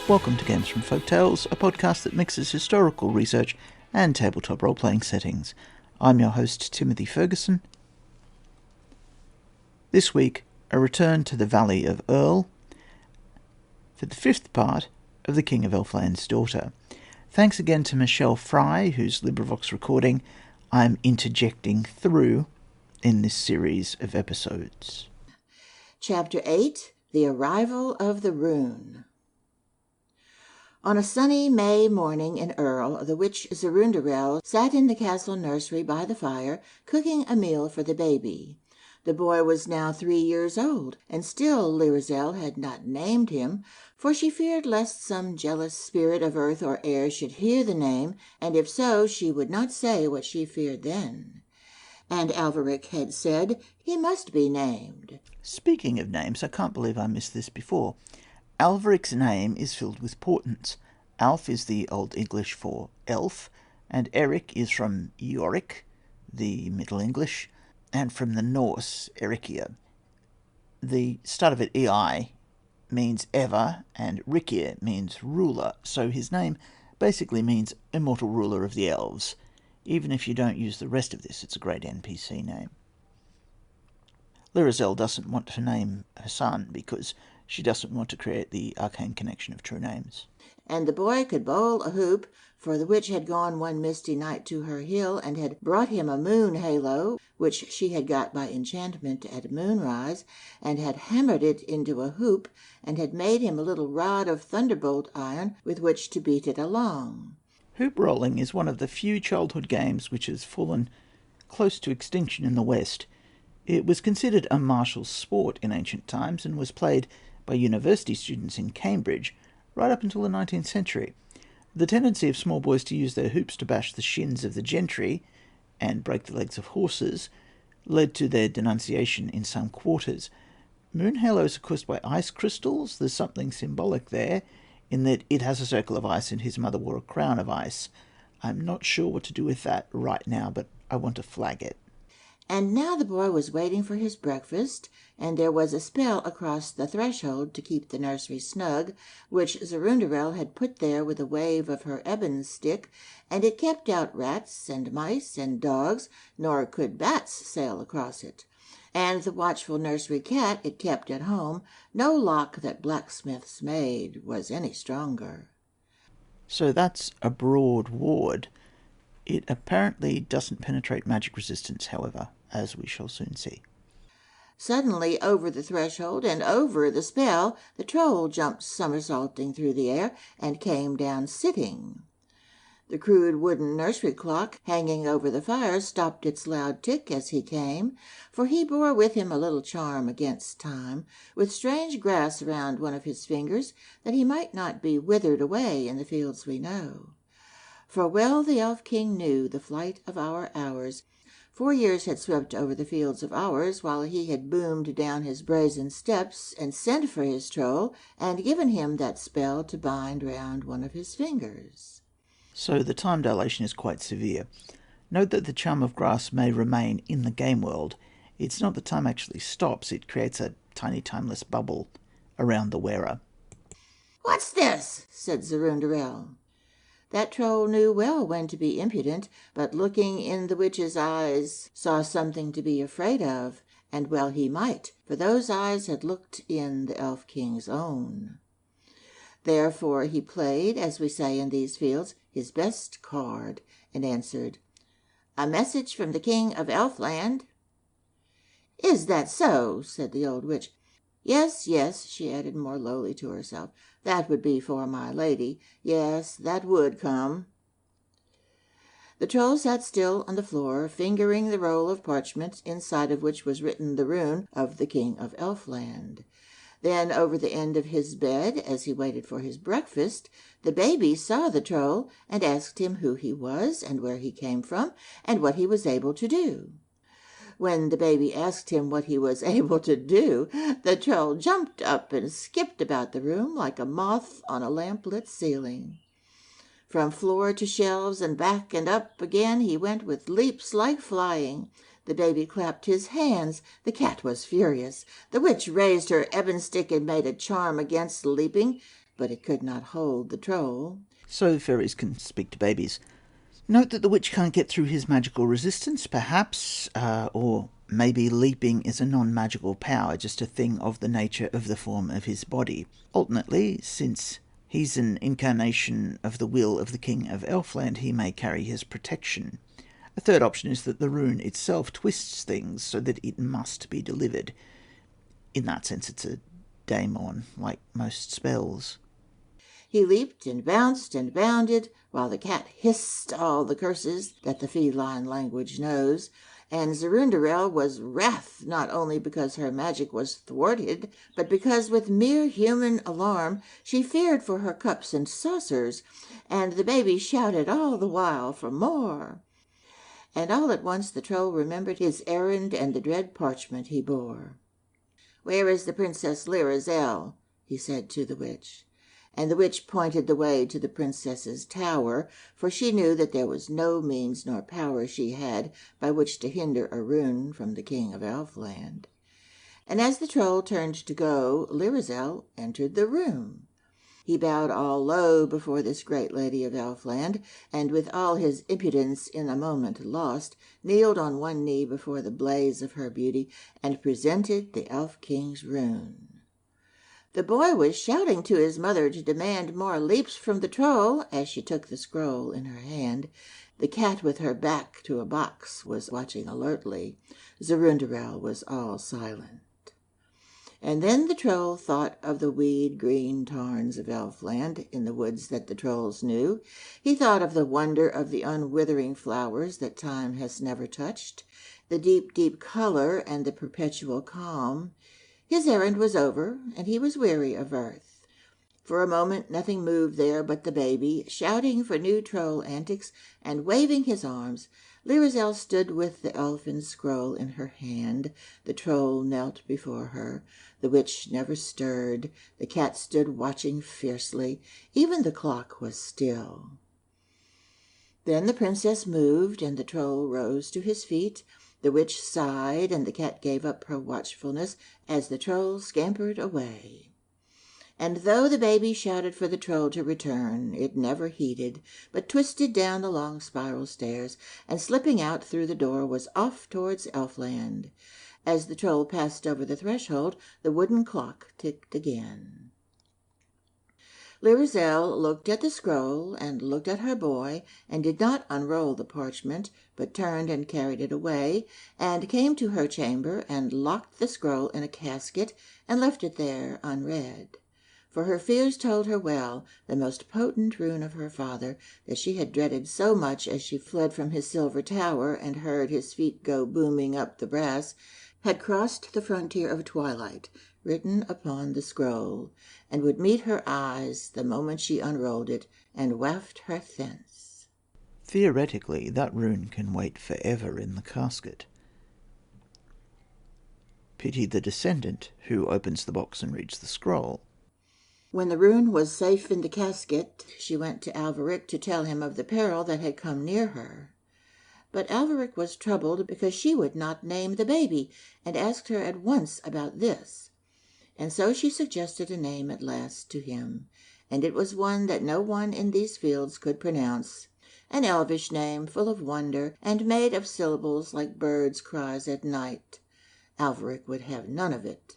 Welcome to Games from Folktales, a podcast that mixes historical research and tabletop role-playing settings. I'm your host, Timothy Ferguson. This week, a return to the Valley of Earl for the fifth part of The King of Elfland's Daughter. Thanks again to Michelle Fry, whose LibriVox recording I'm interjecting through in this series of episodes. Chapter 8, The Arrival of the Rune. On a sunny May morning in Earl, the witch Zerundarel sat in the castle nursery by the fire, cooking a meal for the baby. The boy was now 3 years old, and still Lyrazel had not named him, for she feared lest some jealous spirit of earth or air should hear the name, and if so, she would not say what she feared then. And Alveric had said he must be named. Speaking of names, I can't believe I missed this before. Alveric's name is filled with portents. Alf is the Old English for elf, and Eric is from Yorick, the Middle English, and from the Norse, Erikia. The start of it, EI, means ever, and Rikia means ruler, so his name basically means immortal ruler of the elves. Even if you don't use the rest of this, it's a great NPC name. Lyrazel doesn't want to name her son because she doesn't want to create the arcane connection of true names. And the boy could bowl a hoop, for the witch had gone one misty night to her hill and had brought him a moon halo, which she had got by enchantment at moonrise, and had hammered it into a hoop, and had made him a little rod of thunderbolt iron with which to beat it along. Hoop rolling is one of the few childhood games which has fallen close to extinction in the West. It was considered a martial sport in ancient times and was played by university students in Cambridge right up until the 19th century. The tendency of small boys to use their hoops to bash the shins of the gentry and break the legs of horses led to their denunciation in some quarters. Moon halos are caused by ice crystals. There's something symbolic there in that it has a circle of ice and his mother wore a crown of ice. I'm not sure what to do with that right now, but I want to flag it. And now the boy was waiting for his breakfast, and there was a spell across the threshold to keep the nursery snug, which Zerundarel had put there with a wave of her ebon stick, and it kept out rats and mice and dogs, nor could bats sail across it. And the watchful nursery cat it kept at home, no lock that blacksmiths made was any stronger. So that's a broad ward. It apparently doesn't penetrate magic resistance, however, as we shall soon see. Suddenly, over the threshold and over the spell, the troll jumped somersaulting through the air and came down sitting. The crude wooden nursery clock hanging over the fire stopped its loud tick as he came, for he bore with him a little charm against time, with strange grass around one of his fingers, that he might not be withered away in the fields we know. For well the Elf King knew the flight of our hours. 4 years had swept over the fields of ours, while he had boomed down his brazen steps and sent for his troll, and given him that spell to bind round one of his fingers. So the time dilation is quite severe. Note that the charm of grass may remain in the game world. It's not that time actually stops, it creates a tiny timeless bubble around the wearer. "What's this?" said Zerundarel. That troll knew well when to be impudent, but looking in the witch's eyes saw something to be afraid of, and well he might, for those eyes had looked in the Elf King's own. Therefore he played, as we say in these fields, his best card, and answered, "A message from the King of Elfland." "Is that so?" said the old witch. "Yes, yes," she added more lowly to herself, "that would be for my lady. Yes, that would come." The troll sat still on the floor, fingering the roll of parchment, inside of which was written the rune of the King of Elfland. Then over the end of his bed, as he waited for his breakfast, the baby saw the troll and asked him who he was and where he came from and what he was able to do. When the baby asked him what he was able to do, the troll jumped up and skipped about the room like a moth on a lamp-lit ceiling. From floor to shelves and back and up again he went with leaps like flying. The baby clapped his hands. The cat was furious. The witch raised her ebon stick and made a charm against leaping. but it could not hold the troll. So fairies can speak to babies. Note that the witch can't get through his magical resistance, perhaps, or maybe leaping is a non-magical power, just a thing of the nature of the form of his body. Alternately, since he's an incarnation of the will of the King of Elfland, he may carry his protection. A third option is that the rune itself twists things so that it must be delivered. In that sense, it's a daemon, like most spells. He leaped and bounced and bounded, while the cat hissed all the curses that the feline language knows, and Zerundarel was wrath not only because her magic was thwarted, but because with mere human alarm she feared for her cups and saucers, and the baby shouted all the while for more. And all at once the troll remembered his errand and the dread parchment he bore. "Where is the Princess Lyrazel?" he said to the witch. And the witch pointed the way to the princess's tower, for she knew that there was no means nor power she had by which to hinder a rune from the King of Elfland. And as the troll turned to go, Lyrazel entered the room. He bowed all low before this great lady of Elfland, and with all his impudence in a moment lost, kneeled on one knee before the blaze of her beauty, and presented the Elf King's rune. The boy was shouting to his mother to demand more leaps from the troll as she took the scroll in her hand. The cat with her back to a box was watching alertly. Zerundarel was all silent. And then the troll thought of the weed-green tarns of Elfland in the woods that the trolls knew. He thought of the wonder of the unwithering flowers that time has never touched, the deep, deep color and the perpetual calm. His errand was over, and he was weary of earth. For a moment nothing moved there but the baby, shouting for new troll antics and waving his arms. Lyrazel stood with the elfin scroll in her hand. The troll knelt before her. The witch never stirred. The cat stood watching fiercely. Even the clock was still. Then the princess moved, and the troll rose to his feet. The witch sighed, and the cat gave up her watchfulness as the troll scampered away. And though the baby shouted for the troll to return, it never heeded, but twisted down the long spiral stairs, and slipping out through the door was off towards Elfland. As the troll passed over the threshold, the wooden clock ticked again. Lyrazel looked at the scroll and looked at her boy, and did not unroll the parchment, but turned and carried it away, and came to her chamber and locked the scroll in a casket and left it there unread. For her fears told her well, the most potent rune of her father, that she had dreaded so much as she fled from his silver tower and heard his feet go booming up the brass, had crossed the frontier of twilight, written upon the scroll, and would meet her eyes the moment she unrolled it and waft her thence. Theoretically, that rune can wait forever in the casket. Pity the descendant who opens the box and reads the scroll. When the rune was safe in the casket, she went to Alvaric to tell him of the peril that had come near her. But Alvaric was troubled because she would not name the baby, and asked her at once about this. And so she suggested a name at last to him, and it was one that no one in these fields could pronounce, an elvish name full of wonder, and made of syllables like birds' cries at night. Alvaric would have none of it.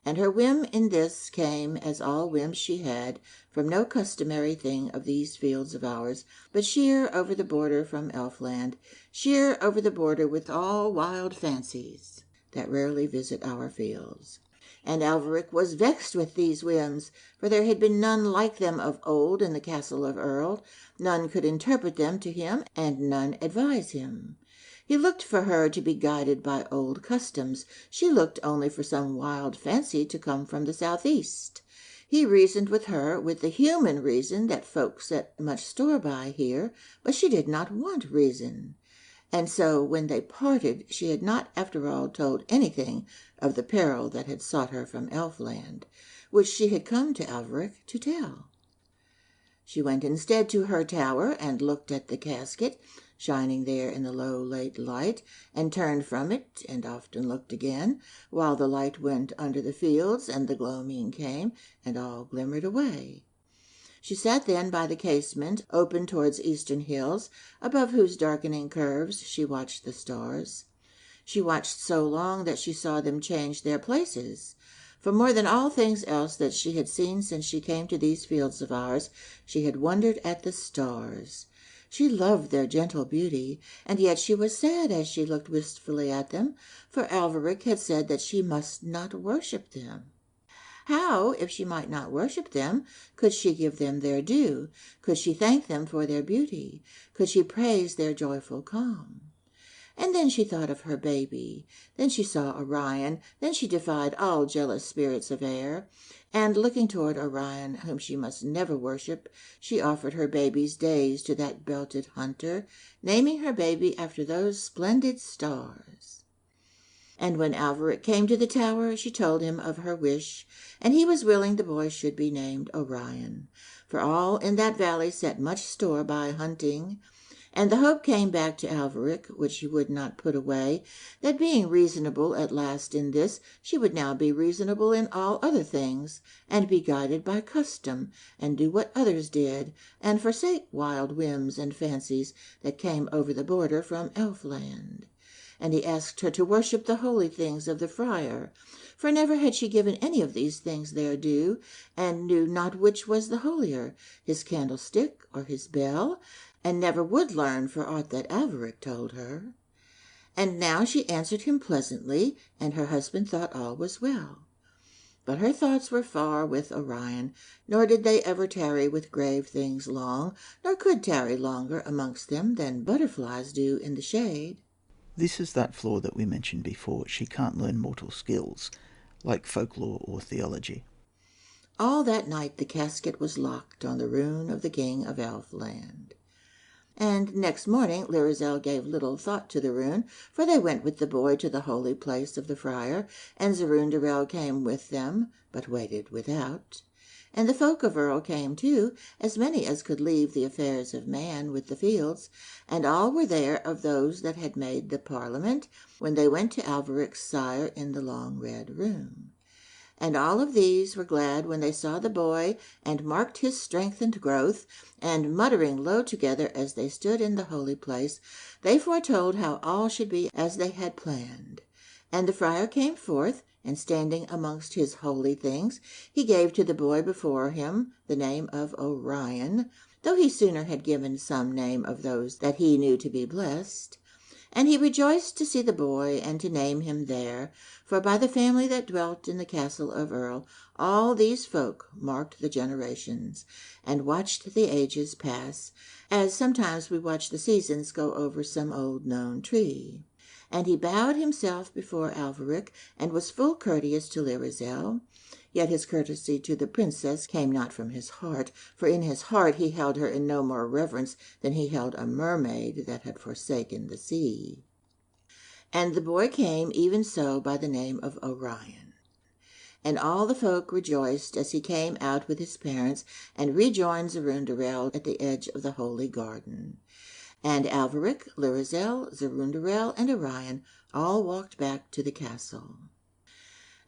And her whim in this came, as all whims she had, from no customary thing of these fields of ours, but sheer over the border from Elfland, sheer over the border with all wild fancies that rarely visit our fields. And Alvaric was vexed with these whims, for there had been none like them of old in the castle of Earl. None could interpret them to him, and none advise him. He looked for her to be guided by old customs. She looked only for some wild fancy to come from the southeast. He reasoned with her with the human reason that folk set much store by here, but she did not want reason. And so when they parted, she had not after all told anything of the peril that had sought her from Elfland, which she had come to Alvaric to tell. She went instead to her tower and looked at the casket, shining there in the low late light, and turned from it and often looked again, while the light went under the fields and the gloaming came, and all glimmered away. She sat then by the casement, open towards eastern hills, above whose darkening curves she watched the stars. She watched so long that she saw them change their places. For more than all things else that she had seen since she came to these fields of ours, she had wondered at the stars. She loved their gentle beauty, and yet she was sad as she looked wistfully at them, for Alvaric had said that she must not worship them. How, if she might not worship them, could she give them their due? Could she thank them for their beauty? Could she praise their joyful calm? And then she thought of her baby. Then she saw Orion. Then she defied all jealous spirits of air. And looking toward Orion, whom she must never worship, she offered her baby's days to that belted hunter, naming her baby after those splendid stars. And when Alvaric came to the tower, she told him of her wish, and he was willing the boy should be named Orion, for all in that valley set much store by hunting. And the hope came back to Alvaric, which she would not put away, that being reasonable at last in this, she would now be reasonable in all other things, and be guided by custom, and do what others did, and forsake wild whims and fancies that came over the border from Elfland. And he asked her to worship the holy things of the friar, for never had she given any of these things their due, and knew not which was the holier, his candlestick or his bell, and never would learn for aught that Alvaric told her. And now she answered him pleasantly, and her husband thought all was well. But her thoughts were far with Orion, nor did they ever tarry with grave things long, nor could tarry longer amongst them than butterflies do in the shade. This is that flaw that we mentioned before. She can't learn mortal skills, like folklore or theology. All that night the casket was locked on the rune of the king of Elfland. And next morning Florizel gave little thought to the rune, for they went with the boy to the holy place of the friar, and Zerundarel came with them, but waited without. And the folk of Earl came too, as many as could leave the affairs of man with the fields, and all were there of those that had made the parliament, when they went to Alvaric's sire in the long red room. And all of these were glad when they saw the boy, and marked his strength and growth, and muttering low together as they stood in the holy place, they foretold how all should be as they had planned. And the friar came forth, and standing amongst his holy things, he gave to the boy before him the name of Orion, though he sooner had given some name of those that he knew to be blessed. And he rejoiced to see the boy, and to name him there, for by the family that dwelt in the castle of Earl, all these folk marked the generations, and watched the ages pass, as sometimes we watch the seasons go over some old known tree. And he bowed himself before Alvaric, and was full courteous to Florizel. Yet his courtesy to the princess came not from his heart, for in his heart he held her in no more reverence than he held a mermaid that had forsaken the sea. And the boy came even so by the name of Orion. And all the folk rejoiced as he came out with his parents, and rejoined Zerundarel at the edge of the holy garden. And Alvaric, Florizel, Zerundarel, and Orion all walked back to the castle.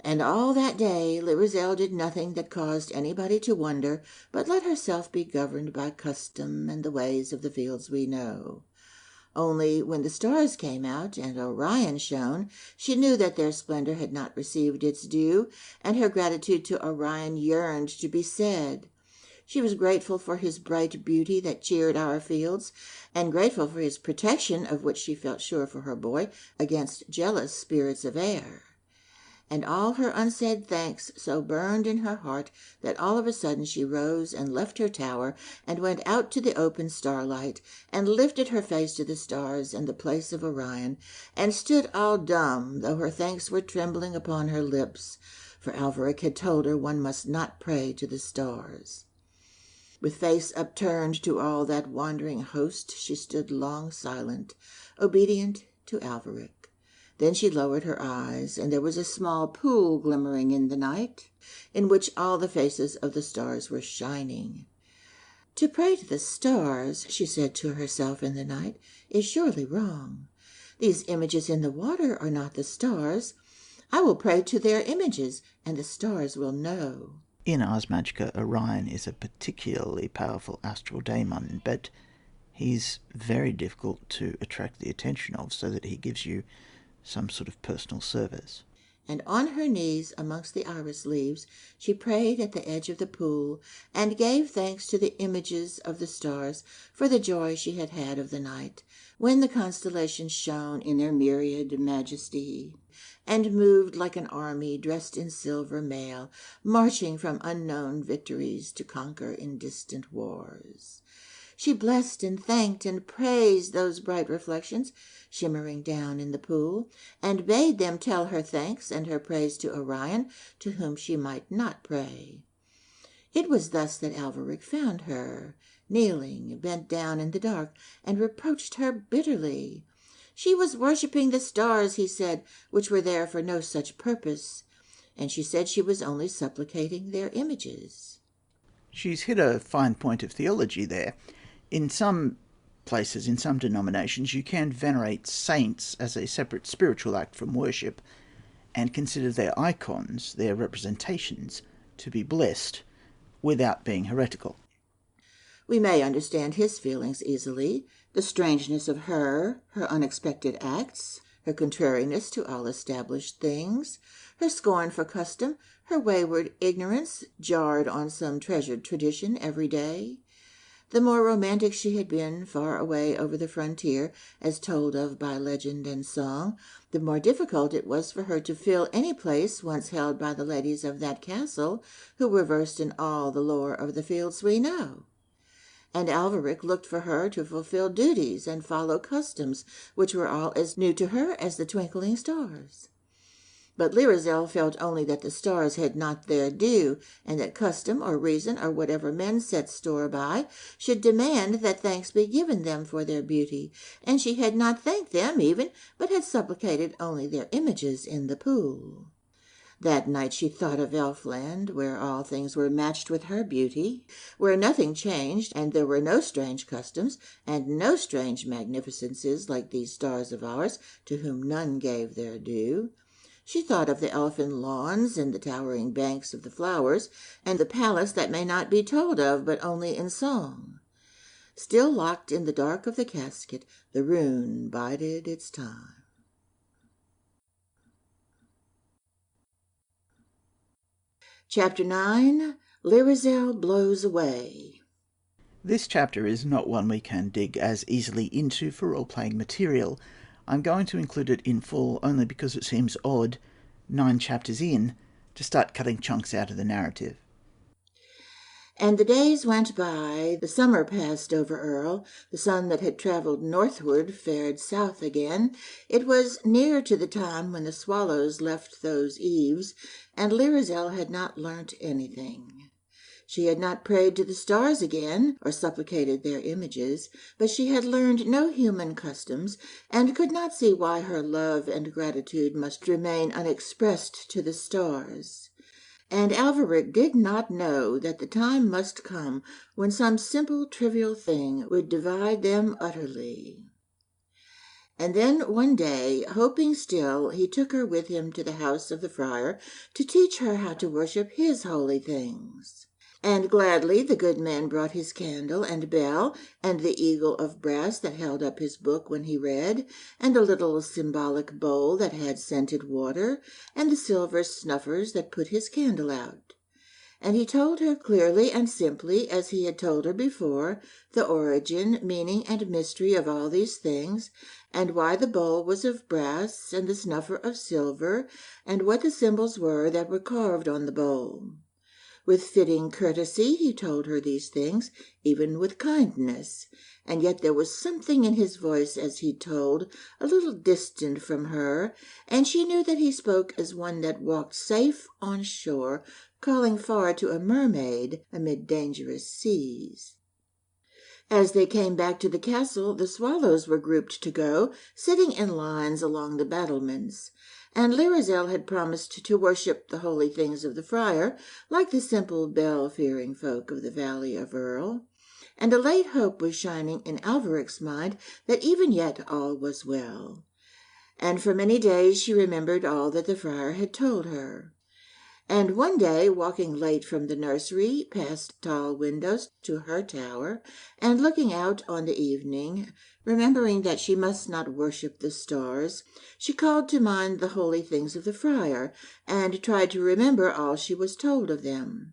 And all that day Florizel did nothing that caused anybody to wonder, but let herself be governed by custom and the ways of the fields we know. Only when the stars came out and Orion shone, she knew that their splendor had not received its due, and her gratitude to Orion yearned to be said. She was grateful for his bright beauty that cheered our fields, and grateful for his protection, of which she felt sure for her boy, against jealous spirits of air. And all her unsaid thanks so burned in her heart that all of a sudden she rose and left her tower, and went out to the open starlight, and lifted her face to the stars and the place of Orion, and stood all dumb, though her thanks were trembling upon her lips, for Alvaric had told her one must not pray to the stars. With face upturned to all that wandering host, she stood long silent, obedient to Alvaric. Then she lowered her eyes, and there was a small pool glimmering in the night, in which all the faces of the stars were shining. To pray to the stars, she said to herself in the night, is surely wrong. These images in the water are not the stars. I will pray to their images, and the stars will know. In Ars Magica, Orion is a particularly powerful astral daemon, but he's very difficult to attract the attention of so that he gives you some sort of personal service. And on her knees amongst the iris leaves she prayed at the edge of the pool, and gave thanks to the images of the stars for the joy she had had of the night, when the constellations shone in their myriad majesty, and moved like an army dressed in silver mail, marching from unknown victories to conquer in distant wars. She blessed and thanked and praised those bright reflections shimmering down in the pool, and bade them tell her thanks and her praise to Orion, to whom she might not pray. It was thus that Alvaric found her, kneeling, bent down in the dark, and reproached her bitterly. She was worshipping the stars, he said, which were there for no such purpose, and she said she was only supplicating their images. She's hit a fine point of theology there. In some places, in some denominations, you can venerate saints as a separate spiritual act from worship and consider their icons, their representations, to be blessed without being heretical. We may understand his feelings easily, the strangeness of her unexpected acts, her contrariness to all established things, her scorn for custom, her wayward ignorance jarred on some treasured tradition every day. The more romantic she had been far away over the frontier, as told of by legend and song, the more difficult it was for her to fill any place once held by the ladies of that castle, who were versed in all the lore of the fields we know. And Alvaric looked for her to fulfill duties and follow customs which were all as new to her as the twinkling stars. But Lyrazel felt only that the stars had not their due, and that custom or reason or whatever men set store by should demand that thanks be given them for their beauty, and she had not thanked them even, but had supplicated only their images in the pool. That night she thought of Elfland, where all things were matched with her beauty, where nothing changed, and there were no strange customs, and no strange magnificences like these stars of ours, to whom none gave their due. She thought of the elfin lawns and the towering banks of the flowers, and the palace that may not be told of but only in song. Still locked in the dark of the casket, the rune bided its time. Chapter 9. Lyrazel Blows Away. This chapter is not one we can dig as easily into for role-playing material. I'm going to include it in full only because it seems odd, 9 chapters in, to start cutting chunks out of the narrative. And the days went by, the summer passed over Earl, the sun that had travelled northward fared south again. It was near to the time when the swallows left those eaves, and Lyrazel had not learnt anything. She had not prayed to the stars again, or supplicated their images, but she had learned no human customs, and could not see why her love and gratitude must remain unexpressed to the stars. And Alvaric did not know that the time must come when some simple trivial thing would divide them utterly. And then one day, hoping still, he took her with him to the house of the friar to teach her how to worship his holy things. And gladly the good man brought his candle and bell, and the eagle of brass that held up his book when he read, and a little symbolic bowl that had scented water, and the silver snuffers that put his candle out. And he told her clearly and simply, as he had told her before, the origin, meaning, and mystery of all these things, and why the bowl was of brass, and the snuffer of silver, and what the symbols were that were carved on the bowl. With fitting courtesy he told her these things, even with kindness, and yet there was something in his voice as he told, a little distant from her, and she knew that he spoke as one that walked safe on shore, calling far to a mermaid amid dangerous seas. As they came back to the castle, the swallows were grouped to go, sitting in lines along the battlements. And Lyrazel had promised to worship the holy things of the friar, like the simple bell-fearing folk of the valley of Earl. And a late hope was shining in Alvaric's mind that even yet all was well. And for many days she remembered all that the friar had told her. And one day, walking late from the nursery, past tall windows to her tower, and looking out on the evening, remembering that she must not worship the stars, she called to mind the holy things of the friar, and tried to remember all she was told of them.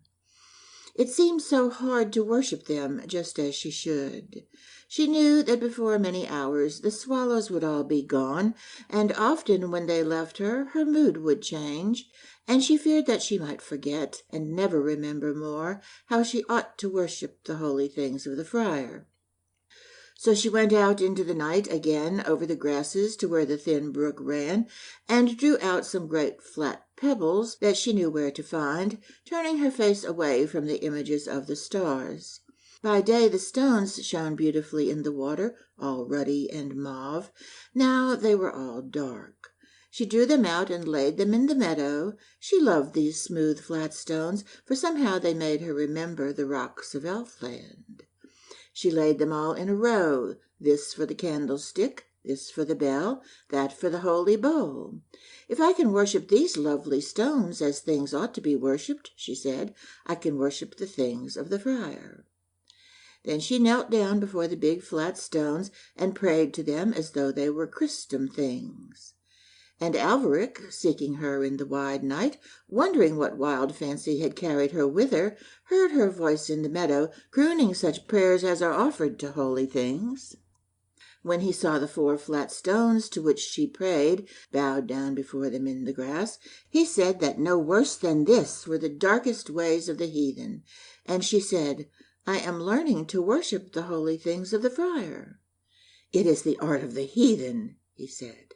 It seemed so hard to worship them just as she should. She knew that before many hours the swallows would all be gone, and often when they left her, her mood would change, and she feared that she might forget, and never remember more, how she ought to worship the holy things of the friar. So she went out into the night again over the grasses to where the thin brook ran, and drew out some great flat pebbles that she knew where to find, turning her face away from the images of the stars. By day the stones shone beautifully in the water, all ruddy and mauve. Now they were all dark. She drew them out and laid them in the meadow. She loved these smooth flat stones, for somehow they made her remember the rocks of Elfland. She laid them all in a row, this for the candlestick, this for the bell, that for the holy bowl. "If I can worship these lovely stones as things ought to be worshipped," she said, "I can worship the things of the friar." Then she knelt down before the big flat stones and prayed to them as though they were Christum things. And Alvaric, seeking her in the wide night, wondering what wild fancy had carried her whither, heard her voice in the meadow, crooning such prayers as are offered to holy things. When he saw the 4 flat stones to which she prayed, bowed down before them in the grass, he said that no worse than this were the darkest ways of the heathen. And she said, "I am learning to worship the holy things of the friar." "It is the art of the heathen," he said.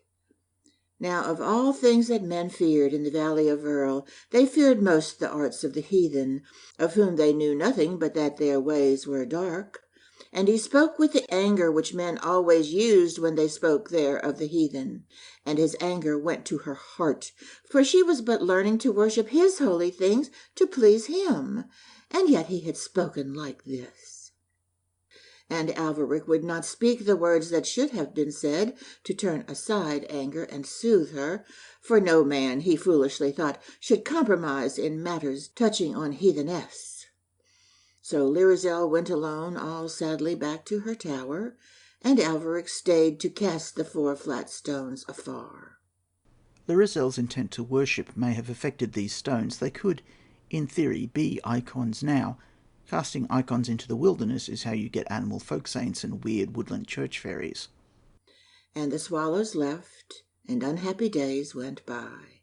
Now of all things that men feared in the valley of Earl, they feared most the arts of the heathen, of whom they knew nothing but that their ways were dark. And he spoke with the anger which men always used when they spoke there of the heathen. And his anger went to her heart, for she was but learning to worship his holy things to please him, and yet he had spoken like this. And Alvaric would not speak the words that should have been said to turn aside anger and soothe her, for no man, he foolishly thought, should compromise in matters touching on heathenesse. So Lirazel went alone all sadly back to her tower, and Alvaric stayed to cast the 4 flat stones afar. Lirazel's intent to worship may have affected these stones. They could, in theory, be icons now. Casting icons into the wilderness is how you get animal folk saints and weird woodland church fairies. And the swallows left, and unhappy days went by.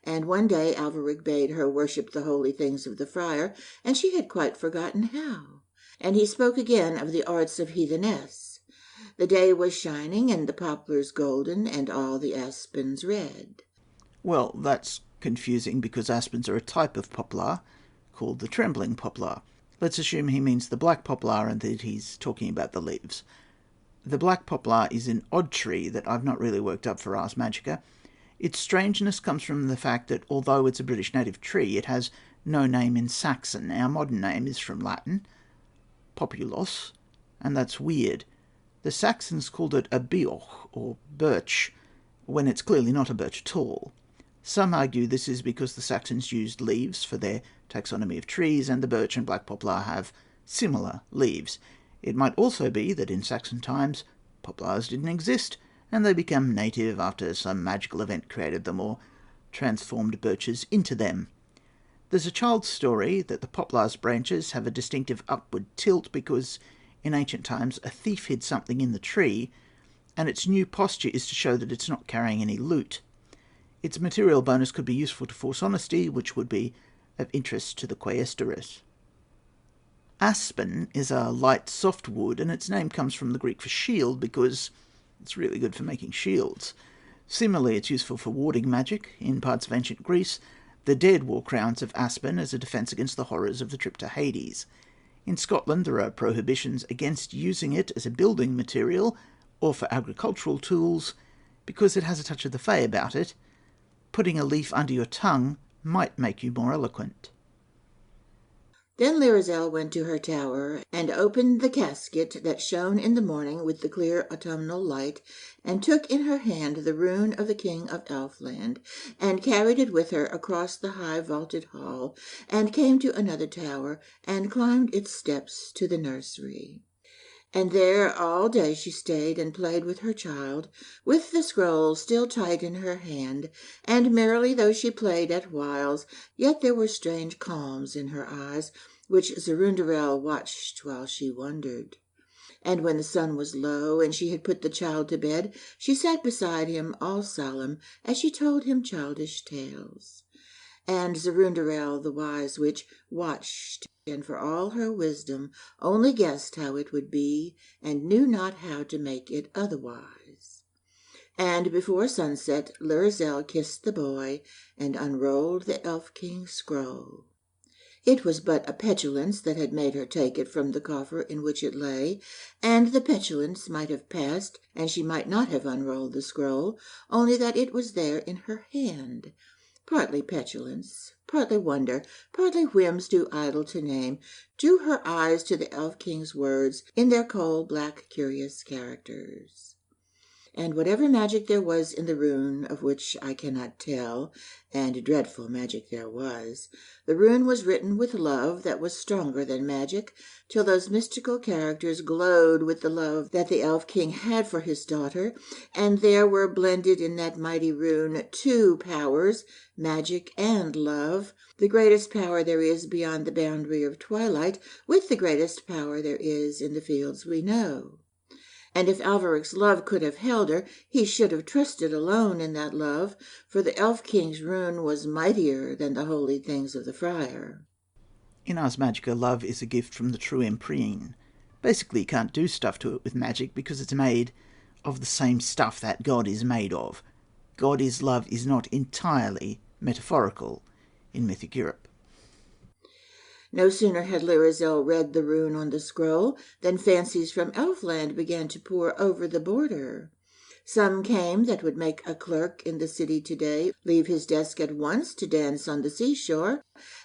And one day Alvaric bade her worship the holy things of the friar, and she had quite forgotten how. And he spoke again of the arts of heathenesse. The day was shining, and the poplars golden, and all the aspens red. Well, that's confusing because aspens are a type of poplar called the trembling poplar. Let's assume he means the black poplar and that he's talking about the leaves. The black poplar is an odd tree that I've not really worked up for Ars Magica. Its strangeness comes from the fact that although it's a British native tree, it has no name in Saxon. Our modern name is from Latin, populos, and that's weird. The Saxons called it a bioch, or birch, when it's clearly not a birch at all. Some argue this is because the Saxons used leaves for their taxonomy of trees, and the birch and black poplar have similar leaves. It might also be that in Saxon times, poplars didn't exist, and they became native after some magical event created them or transformed birches into them. There's a child's story that the poplar's branches have a distinctive upward tilt because in ancient times a thief hid something in the tree, and its new posture is to show that it's not carrying any loot. Its material bonus could be useful to force honesty, which would be of interest to the quaestorus. Aspen is a light, soft wood, and its name comes from the Greek for shield because it's really good for making shields. Similarly, it's useful for warding magic. In parts of ancient Greece, the dead wore crowns of aspen as a defence against the horrors of the trip to Hades. In Scotland, there are prohibitions against using it as a building material or for agricultural tools because it has a touch of the fae about it. Putting a leaf under your tongue might make you more eloquent. Then Florizel went to her tower, and opened the casket that shone in the morning with the clear autumnal light, and took in her hand the rune of the king of Elfland, and carried it with her across the high vaulted hall, and came to another tower, and climbed its steps to the nursery. And there all day she stayed and played with her child, with the scroll still tight in her hand, and merrily though she played at whiles, yet there were strange calms in her eyes, which Zerundarel watched while she wondered. And when the sun was low, and she had put the child to bed, she sat beside him all solemn, as she told him childish tales. And Zerundarel, the wise witch, watched, and for all her wisdom only guessed how it would be, and knew not how to make it otherwise. And before sunset Florizel kissed the boy, and unrolled the Elf King's scroll. It was but a petulance that had made her take it from the coffer in which it lay, and the petulance might have passed, and she might not have unrolled the scroll, only that it was there in her hand. Partly petulance, partly wonder, partly whims too idle to name, drew her eyes to the Elf King's words in their cold, black, curious characters. And whatever magic there was in the rune, of which I cannot tell, and dreadful magic there was, the rune was written with love that was stronger than magic, till those mystical characters glowed with the love that the Elf King had for his daughter, and there were blended in that mighty rune two powers, magic and love, the greatest power there is beyond the boundary of twilight, with the greatest power there is in the fields we know. And if Alvaric's love could have held her, he should have trusted alone in that love, for the Elf King's rune was mightier than the holy things of the friar. In Ars Magica, love is a gift from the true Empreen. Basically, you can't do stuff to it with magic because it's made of the same stuff that God is made of. God is love is not entirely metaphorical in mythic Europe. No sooner had Florizel read the rune on the scroll than fancies from Elfland began to pour over the border. Some came that would make a clerk in the city today leave his desk at once to dance on the seashore,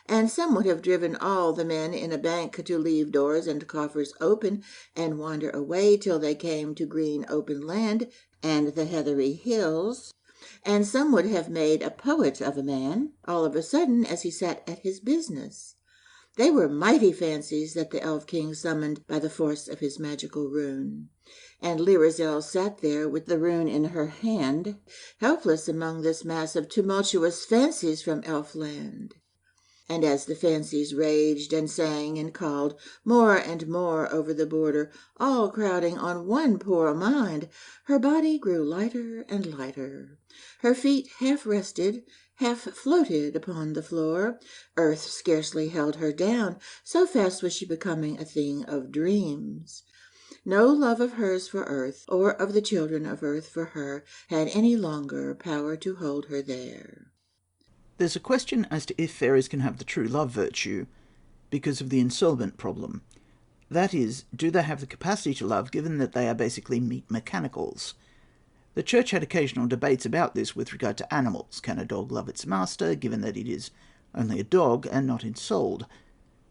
and some would have driven all the men in a bank to leave doors and coffers open and wander away till they came to green open land and the heathery hills, and some would have made a poet of a man all of a sudden as he sat at his business. They were mighty fancies that the Elf King summoned by the force of his magical rune. And Florizel sat there with the rune in her hand, helpless among this mass of tumultuous fancies from Elfland. And as the fancies raged and sang and called more and more over the border, all crowding on one poor mind, her body grew lighter and lighter. Her feet half rested, half floated upon the floor. Earth scarcely held her down, so fast was she becoming a thing of dreams. No love of hers for earth, or of the children of earth for her, had any longer power to hold her there. There's a question as to if fairies can have the true love virtue because of the insolvent problem. That is, do they have the capacity to love given that they are basically meat mechanicals? The Church had occasional debates about this with regard to animals. Can a dog love its master, given that it is only a dog and not ensouled?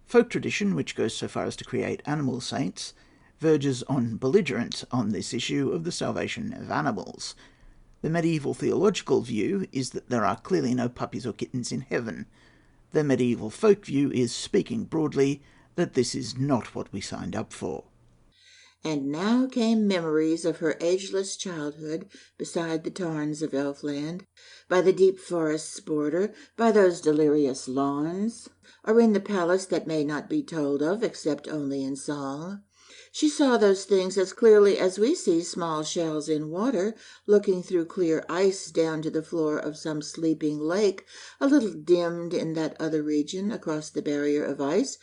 Folk tradition, which goes so far as to create animal saints, verges on belligerent on this issue of the salvation of animals. The medieval theological view is that there are clearly no puppies or kittens in heaven. The medieval folk view is, speaking broadly, that this is not what we signed up for. And now came memories of her ageless childhood beside the tarns of Elfland, by the deep forest's border, by those delirious lawns, or in the palace that may not be told of except only in song. She saw those things as clearly as we see small shells in water, looking through clear ice down to the floor of some sleeping lake, a little dimmed in that other region across the barrier of ice.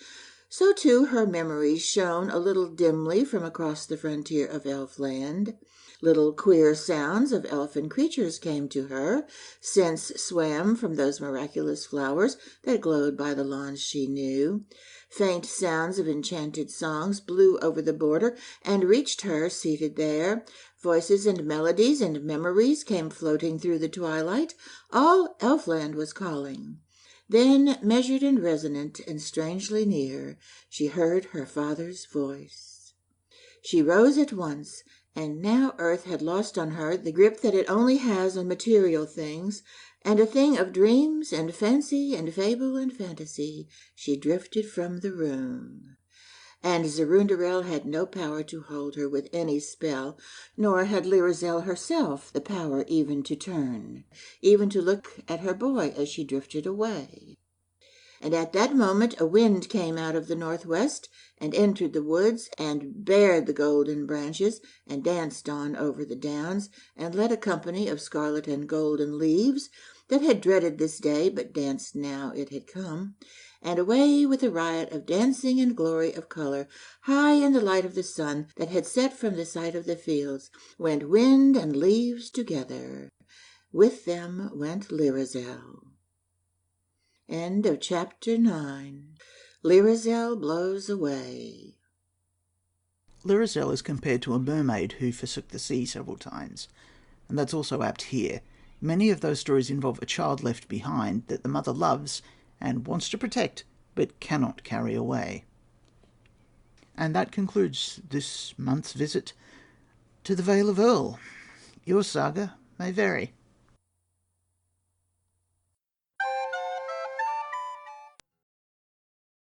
So, too, her memories shone a little dimly from across the frontier of Elfland. Little queer sounds of elfin creatures came to her, scents swam from those miraculous flowers that glowed by the lawns she knew. Faint sounds of enchanted songs blew over the border and reached her seated there. Voices and melodies and memories came floating through the twilight. All Elfland was calling. Then, measured and resonant and strangely near, she heard her father's voice. She rose at once, and now earth had lost on her the grip that it only has on material things, and a thing of dreams and fancy and fable and fantasy, she drifted from the room. And Zerundarel had no power to hold her with any spell, nor had Lirazel herself the power even to turn, even to look at her boy as she drifted away. And at that moment a wind came out of the northwest, and entered the woods, and bared the golden branches, and danced on over the downs, and led a company of scarlet and golden leaves, that had dreaded this day, but danced now it had come, and away with a riot of dancing and glory of color, high in the light of the sun that had set from the side of the fields, went wind and leaves together. With them went Lirazel. End of chapter 9. Lirazel blows away. Lirazel is compared to a mermaid who forsook the sea several times, and that's also apt here. Many of those stories involve a child left behind that the mother loves and wants to protect, but cannot carry away. And that concludes this month's visit to the Vale of Earl. Your saga may vary.